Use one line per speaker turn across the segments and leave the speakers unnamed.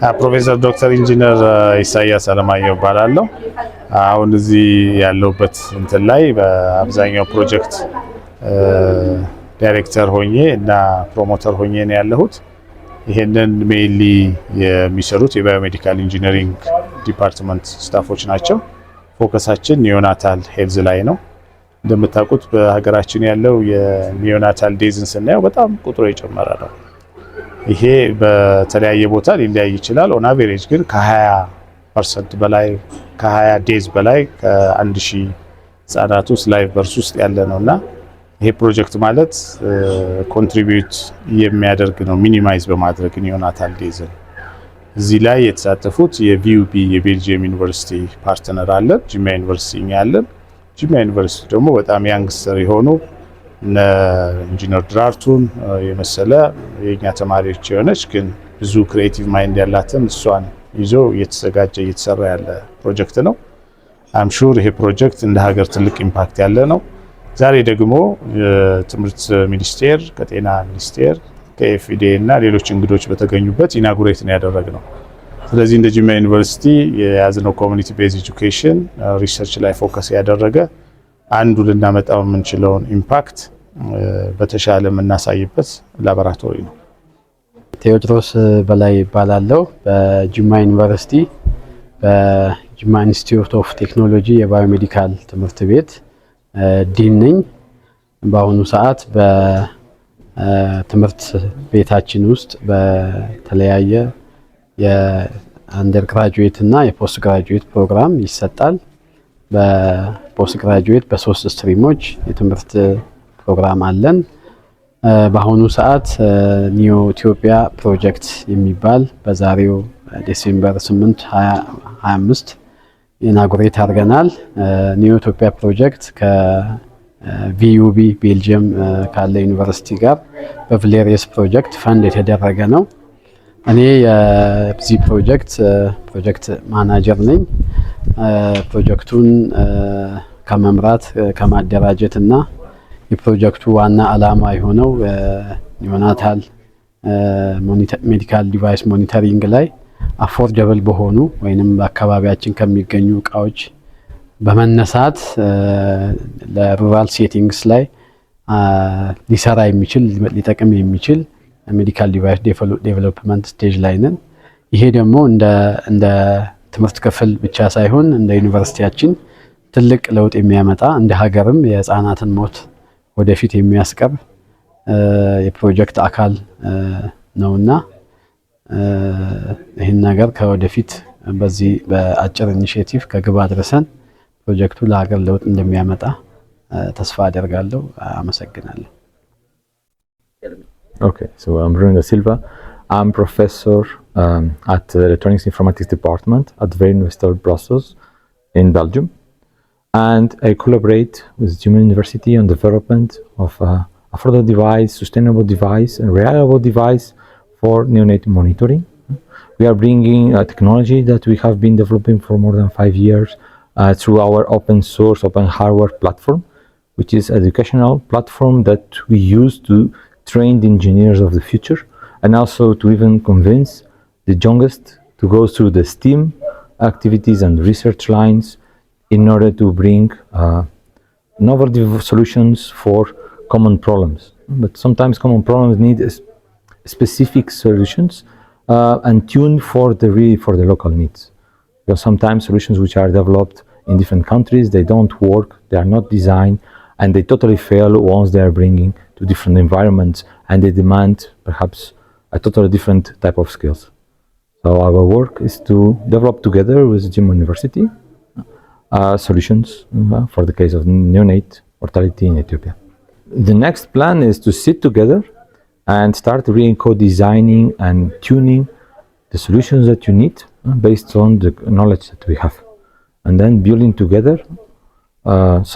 ፕሮፌሰር ዶክተር ኢንጂነር ኢሳያስ አለማየሁ እባላለሁ። አሁን እዚህ ያለሁበት እንትን ላይ በአብዛኛው ፕሮጀክት ዳይሬክተር ሆኜ እና ፕሮሞተር ሆኜ ነው ያለሁት። ይሄንን ሜይንሊ የሚሰሩት የባዮሜዲካል ኢንጂነሪንግ ዲፓርትመንት ስታፎች ናቸው። ፎከሳችን ኒዮናታል ሄልዝ ላይ ነው። እንደምታውቁት በሀገራችን ያለው የኒዮናታል ዴዝን ስናየው በጣም ቁጥሩ የጨመረ ነው። ይሄ በተለያየ ቦታ ሊለያይ ይችላል። ኦን አቨሬጅ ግን ከ20% በላይ ከ20 ዴዝ በላይ ከ1000 ህጻናት ውስጥ ላይቭ በርስ ውስጥ ያለ ነውና ይሄ ፕሮጀክት ማለት ኮንትሪቢዩት የሚያደርግ ነው ሚኒማይዝ በማድረግ ኒዮናታል ዴዝን። እዚህ ላይ የተሳተፉት የቪዩቢ የቤልጂየም ዩኒቨርሲቲ ፓርትነር አለን፣ ጂማ ዩኒቨርሲቲ ያለን። ጂማ ዩኒቨርሲቲ ደግሞ በጣም ያንግስተር የሆኑ ኢንጂነር ድራርቱን የመሰለ የኛ ተማሪዎች የሆነች ግን ብዙ ክሪኤቲቭ ማይንድ ያላትን እሷን ይዞ እየተሰራ ያለ ፕሮጀክት ነው። አም ሹር ይሄ ፕሮጀክት እንደ ሀገር ትልቅ ኢምፓክት ያለ ነው። ዛሬ ደግሞ ትምህርት ሚኒስቴር ከጤና ሚኒስቴር ከኤፍዲኤ እና ሌሎች እንግዶች በተገኙበት ኢናጉሬት ነው ያደረግነው። ስለዚህ እንደ ጂማ ዩኒቨርሲቲ የያዝነው ኮሚኒቲ ቤዝ ኤጁኬሽን ሪሰርች ላይ ፎከስ ያደረገ አንዱ ልናመጣው የምንችለውን ኢምፓክት በተሻለ የምናሳይበት ላቦራቶሪ ነው።
ቴዎድሮስ በላይ ይባላለሁ። በጂማ ዩኒቨርሲቲ በጂማ ኢንስቲትዩት ኦፍ ቴክኖሎጂ የባዮሜዲካል ትምህርት ቤት ዲን ነኝ። በአሁኑ ሰዓት በትምህርት ቤታችን ውስጥ በተለያየ የአንደር ግራጁዌት እና የፖስት ግራጁዌት ፕሮግራም ይሰጣል። በፖስት ግራጁዌት በ3 ስትሪሞች የትምህርት ፕሮግራም አለን። በአሁኑ ሰዓት ኒዮ ኢትዮጵያ ፕሮጀክት የሚባል በዛሬው ዲሴምበር 8 2025 ኢናጉሬት አድርገናል። ኒዮ ኢትዮጵያ ፕሮጀክት ከቪዩቢ ቤልጂየም ካለ ዩኒቨርሲቲ ጋር በቭሌሪየስ ፕሮጀክት ፈንድ የተደረገ ነው። እኔ የዚህ ፕሮጀክት ማናጀር ነኝ። ፕሮጀክቱን ከመምራት ከማደራጀት እና የፕሮጀክቱ ዋና ዓላማ የሆነው ኒዮናታል ሜዲካል ዲቫይስ ሞኒተሪንግ ላይ አፎርደብል በሆኑ ወይንም በአካባቢያችን ከሚገኙ እቃዎች በመነሳት ለሩራል ሴቲንግስ ላይ ሊሰራ የሚችል ሊጠቅም የሚችል ሜዲካል ዲቫይስ ዴቨሎፕመንት ስቴጅ ላይ ነን። ይሄ ደግሞ እንደ ትምህርት ክፍል ብቻ ሳይሆን እንደ ዩኒቨርሲቲያችን ትልቅ ለውጥ የሚያመጣ እንደ ሀገርም የህፃናትን ሞት ወደፊት የሚያስቀር የፕሮጀክት አካል ነውና ይህን ነገር ከወደፊት በዚህ በአጭር ኢኒሼቲቭ ከግብ አድርሰን ፕሮጀክቱ ለሀገር ለውጥ እንደሚያመጣ ተስፋ አደርጋለሁ። አመሰግናለሁ።
Okay, so I'm Bruno da Silva. I'm professor at the Electronics Informatics Department at the University of Brussels in Belgium. And I collaborate with Jima University on development of affordable device, sustainable device, and reliable device for neonatal monitoring. We are bringing a technology that we have been developing for more than 5 years through our open source, open hardware platform, which is an educational platform that we use to train the engineers of the future, and also to even convince the youngest to go through the STEAM activities and research lines in order to bring innovative solutions for common problems. But sometimes common problems need specific solutions and tuned for the local needs. Because sometimes solutions which are developed in different countries, they don't work, they are not designed, and they totally fail once they are bringing to different environments, and they demand perhaps a totally different type of skills. So our work is to develop together with Jima University solutions for the case of neonate mortality in Ethiopia. The next plan is to sit together and start co-designing and tuning the solutions that you need based on the knowledge that we have, and then building together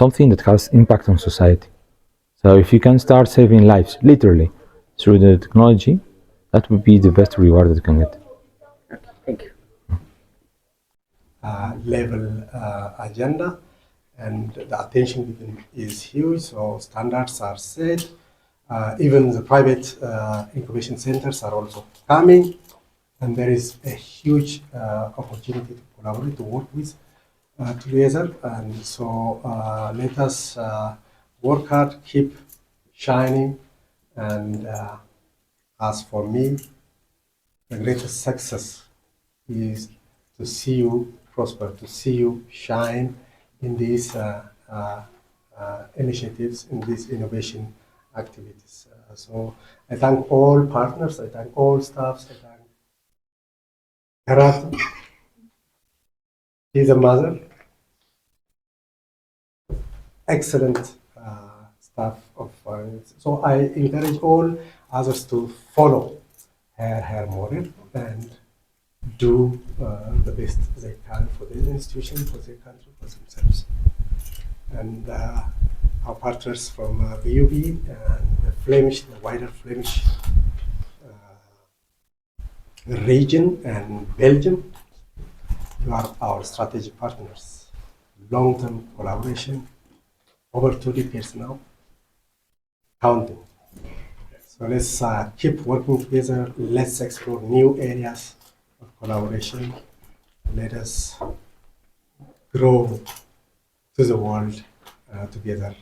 something that has impact on society. So if you can start saving lives literally through the technology, that would be the best reward that you can get.
Okay, thank you.
Level agenda, and the attention given is huge, so standards are set. Even the private incubation centers are also coming. And there is a huge opportunity to collaborate, to work with together. And so let us work hard, keep shining. And as for me, the greatest success is to see you prosper, to see you shine in these initiatives, in these innovation activities. So I thank all partners, I thank all staffs, I thank Herat. She's a mother, excellent staff of finance. So I encourage all others to follow her model and do the best they can for the institution, for their country, for themselves. And our partners from BUB and the Flemish, the wider Flemish region and Belgium, you are our strategic partners. Long-term collaboration, over 2 decades now, counting. So let's keep working together. Let's explore new areas of collaboration. Let us grow to the world together.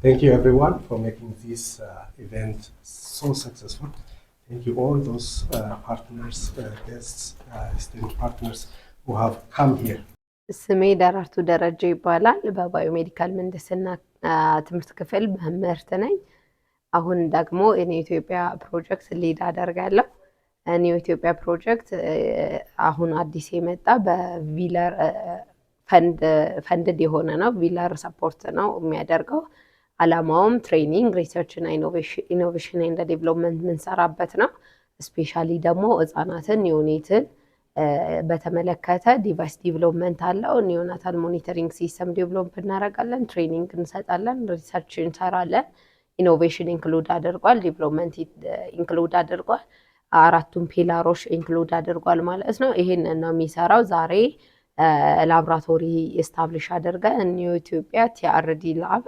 Thank you everyone for making this event so successful. Thank you all those partners, guests, esteemed partners who have come here.
ስሜ ደራርቱ ደረጀ ይባላል። በባዮሜዲካል ምህንድስና ትምህርት ክፍል መምህርት ነኝ። አሁን ደግሞ ኒው ኢትዮጵያ ፕሮጀክት ሊድ አደርጋለሁ። ኒው ኢትዮጵያ ፕሮጀክት አሁን አዲስ የመጣ በቪለር ፈንድ የሆነ ነው። ቪለር ሰፖርት ነው የሚያደርገው። አላማውም ትሬኒንግ፣ ሪሰርች እና ኢኖቬሽን ኤንድ ዴቨሎፕመንት የምንሰራበት ነው። ስፔሻሊ ደግሞ ህጻናትን ኒዮኔትን በተመለከተ ዲቫይስ ዲቨሎፕመንት አለው። ኒዮናታል ሞኒተሪንግ ሲስተም ዲቨሎፕ እናደርጋለን፣ ትሬኒንግ እንሰጣለን፣ ሪሰርች እንሰራለን። ኢኖቬሽን ኢንክሉድ አድርጓል፣ ዲቨሎፕመንት ኢንክሉድ አድርጓል። አራቱን ፒላሮች ኢንክሉድ አድርጓል ማለት ነው። ይሄን ነው የሚሰራው። ዛሬ ላብራቶሪ ኤስታብሊሽ አድርገን ኒው ኢትዮጵያ ቲአርዲ ላብ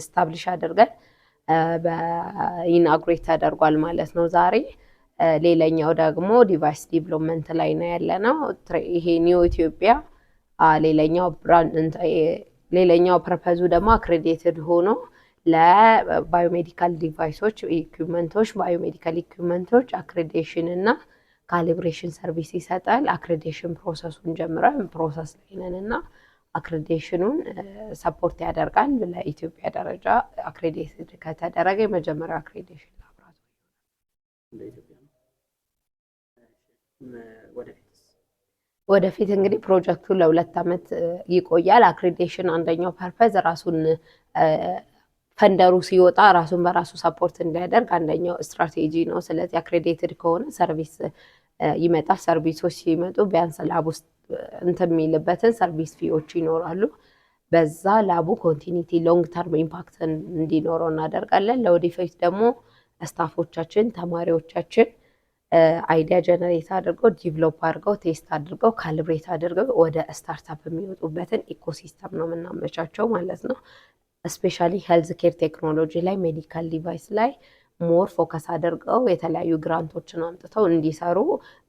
ኤስታብሊሽ አድርገን በኢናጉሬት ተደርጓል ማለት ነው ዛሬ። ሌላኛው ደግሞ ዲቫይስ ዲቨሎፕመንት ላይ ነው ያለነው። ይሄ ኒው ኢትዮጵያ ሌላኛው ፐርፐዙ ደግሞ አክሬዲትድ ሆኖ ለባዮሜዲካል ዲቫይሶች ኢኩዊፕመንቶች፣ ባዮሜዲካል ኢኩዊፕመንቶች አክሬዲቴሽን እና ካሊብሬሽን ሰርቪስ ይሰጣል። አክሬዲቴሽን ፕሮሰሱን ጀምረን ፕሮሰስ ላይ ነን እና አክሬዲቴሽኑን ሰፖርት ያደርጋል። ለኢትዮጵያ ደረጃ አክሬዲትድ ከተደረገ የመጀመሪያው አክሬዲቴሽን ወደፊት እንግዲህ ፕሮጀክቱ ለ2 ዓመት ይቆያል። አክሬዲቴሽን አንደኛው ፐርፐዝ ራሱን ፈንደሩ ሲወጣ ራሱን በራሱ ሰፖርት እንዲያደርግ አንደኛው ስትራቴጂ ነው። ስለዚህ አክሬዲትድ ከሆነ ሰርቪስ ይመጣል። ሰርቪሶች ሲመጡ ቢያንስ ላብ ውስጥ እንትን የሚልበትን ሰርቪስ ፊዎች ይኖራሉ። በዛ ላቡ ኮንቲኒቲ ሎንግ ተርም ኢምፓክት እንዲኖረው እናደርጋለን። ለወደፊት ደግሞ ስታፎቻችን፣ ተማሪዎቻችን አይዲያ ጀነሬት አድርገው ዲቨሎፕ አድርገው ቴስት አድርገው ካልብሬት አድርገው ወደ ስታርታፕ የሚወጡበትን ኢኮሲስተም ነው የምናመቻቸው ማለት ነው። ስፔሻሊ ሄልዝ ኬር ቴክኖሎጂ ላይ፣ ሜዲካል ዲቫይስ ላይ ሞር ፎከስ አድርገው የተለያዩ ግራንቶችን አምጥተው እንዲሰሩ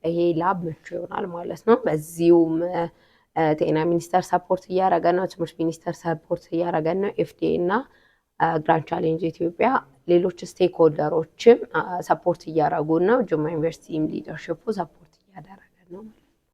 ይሄ ላብ ምቹ ይሆናል ማለት ነው። በዚሁም ጤና ሚኒስቴር ሰፖርት እያደረገ ነው። ትምህርት ሚኒስቴር ሰፖርት እያደረገ ነው። ኤፍዲኤ እና ግራንድ ቻሌንጅ ኢትዮጵያ ሌሎች ስቴክ ሆልደሮችም ሰፖርት እያደረጉ ነው። ጅማ ዩኒቨርሲቲም ሊደርሽፑ ሰፖርት እያደረገ ነው።